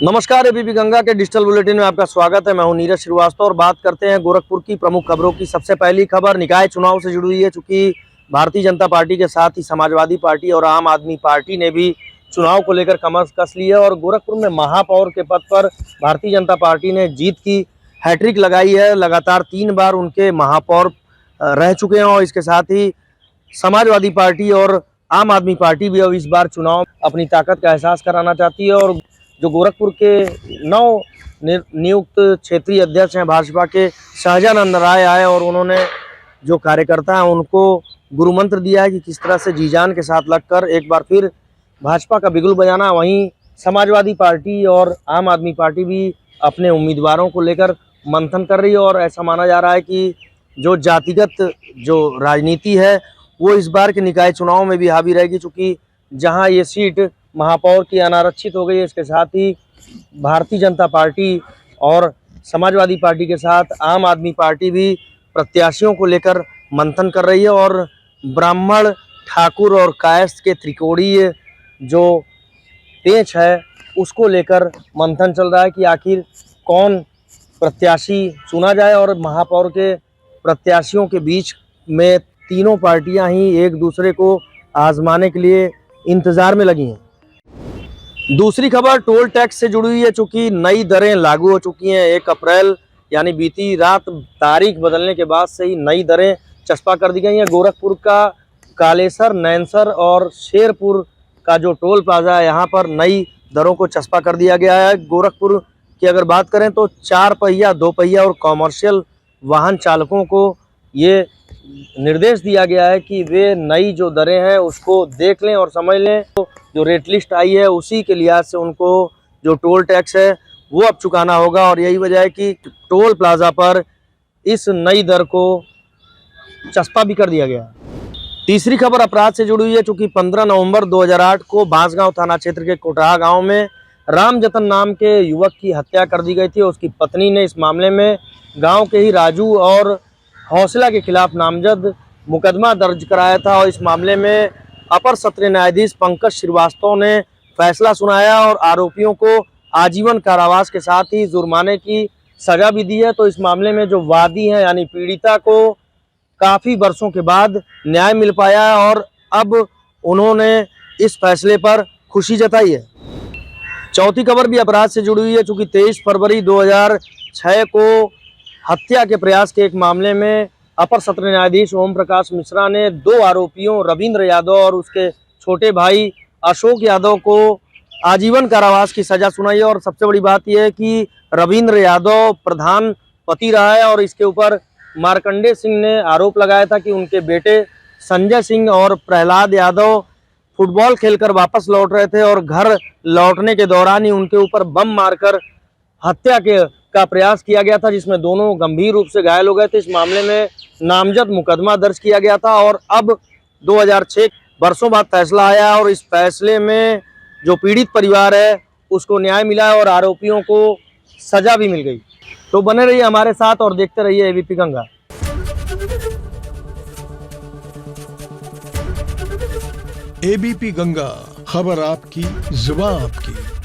नमस्कार, एबीपी गंगा के digital bulletin में आपका स्वागत है। मैं हूं नीरज श्रीवास्तव और बात करते हैं गोरखपुर की प्रमुख खबरों की। सबसे पहली खबर निकाय चुनाव से जुड़ी हुई है। चूंकि भारतीय जनता पार्टी के साथ ही समाजवादी पार्टी और आम आदमी पार्टी ने भी चुनाव को लेकर कमर कस ली है और गोरखपुर में महापौर के पद पर भारतीय जनता पार्टी ने जीत की हैट्रिक लगाई है। लगातार 3 बार उनके महापौर रह चुके हैं और इसके साथ ही समाजवादी पार्टी और आम आदमी पार्टी भी अब इस बार चुनाव अपनी ताकत का एहसास कराना चाहती है। और जो गोरखपुर के नव नियुक्त क्षेत्रीय अध्यक्ष हैं भाजपा के सहजानंद राय आए और उन्होंने जो कार्यकर्ता हैं उनको गुरु मंत्र दिया है कि किस तरह से जी जान के साथ लगकर एक बार फिर भाजपा का बिगुल बजाना। वहीं समाजवादी पार्टी और आम आदमी पार्टी भी अपने उम्मीदवारों को लेकर मंथन कर रही है और ऐसा माना जा रहा है कि जो जातिगत जो राजनीति है वो इस बार के निकाय चुनाव में भी हावी रहेगी। चूँकि जहां ये सीट महापौर की अनारक्षित हो गई है, इसके साथ ही भारतीय जनता पार्टी और समाजवादी पार्टी के साथ आम आदमी पार्टी भी प्रत्याशियों को लेकर मंथन कर रही है और ब्राह्मण, ठाकुर और कायस्थ के त्रिकोणीय जो पेच है उसको लेकर मंथन चल रहा है कि आखिर कौन प्रत्याशी चुना जाए। और महापौर के प्रत्याशियों के बीच में तीनों पार्टियां ही एक दूसरे को आजमाने के लिए इंतजार में लगी हैं। दूसरी खबर टोल टैक्स से जुड़ी हुई है। चूंकि नई दरें लागू हो चुकी हैं 1 अप्रैल यानी बीती रात तारीख बदलने के बाद से ही नई दरें चस्पा कर दी गई हैं। गोरखपुर का कालेसर, नैनसर और शेरपुर का जो टोल प्लाजा है यहाँ पर नई दरों को चस्पा कर दिया गया है। गोरखपुर की अगर बात करें तो 4 पहिया, 2 पहिया और कॉमर्शियल वाहन चालकों को ये निर्देश दिया गया है कि वे नई जो दरें हैं उसको देख लें और समझ लें। तो जो रेट लिस्ट आई है उसी के लिहाज से उनको जो टोल टैक्स है वो अब चुकाना होगा और यही वजह है कि टोल प्लाजा पर इस नई दर को चस्पा भी कर दिया गया है। तीसरी खबर अपराध से जुड़ी हुई है। चूँकि 15 नवंबर 2008 को बांसगांव थाना क्षेत्र के कोटहा गांव में रामजतन नाम के युवक की हत्या कर दी गई थी। उसकी पत्नी ने इस मामले में गाँव के ही राजू और हौसला के खिलाफ नामजद मुकदमा दर्ज कराया था और इस मामले में अपर सत्र न्यायाधीश पंकज श्रीवास्तव ने फैसला सुनाया और आरोपियों को आजीवन कारावास के साथ ही जुर्माने की सजा भी दी है। तो इस मामले में जो वादी हैं यानी पीड़िता को काफ़ी वर्षों के बाद न्याय मिल पाया है और अब उन्होंने इस फैसले पर खुशी जताई है। चौथी खबर भी अपराध से जुड़ी हुई है। चूँकि 23 फरवरी 2006 को हत्या के प्रयास के एक मामले में अपर सत्र न्यायाधीश ओम प्रकाश मिश्रा ने 2 आरोपियों रविंद्र यादव और उसके छोटे भाई अशोक यादव को आजीवन कारावास की सजा सुनाई है। और सबसे बड़ी बात यह है कि रविंद्र यादव प्रधान पति रहा है और इसके ऊपर मार्कंडेय सिंह ने आरोप लगाया था कि उनके बेटे संजय सिंह और प्रहलाद यादव फुटबॉल खेलकर वापस लौट रहे थे और घर लौटने के दौरान ही उनके ऊपर बम मारकर हत्या का प्रयास किया गया था, जिसमें दोनों गंभीर रूप से घायल हो गए थे। इस मामले में नामजद मुकदमा दर्ज किया गया था और अब 2006 वर्षों बाद फैसला आया और इस फैसले में जो पीड़ित परिवार है उसको न्याय मिला है और आरोपियों को सजा भी मिल गई। तो बने रहिए हमारे साथ और देखते रहिए एबीपी गंगा। एबीपी गंगा, खबर आपकी, जुबान आपकी।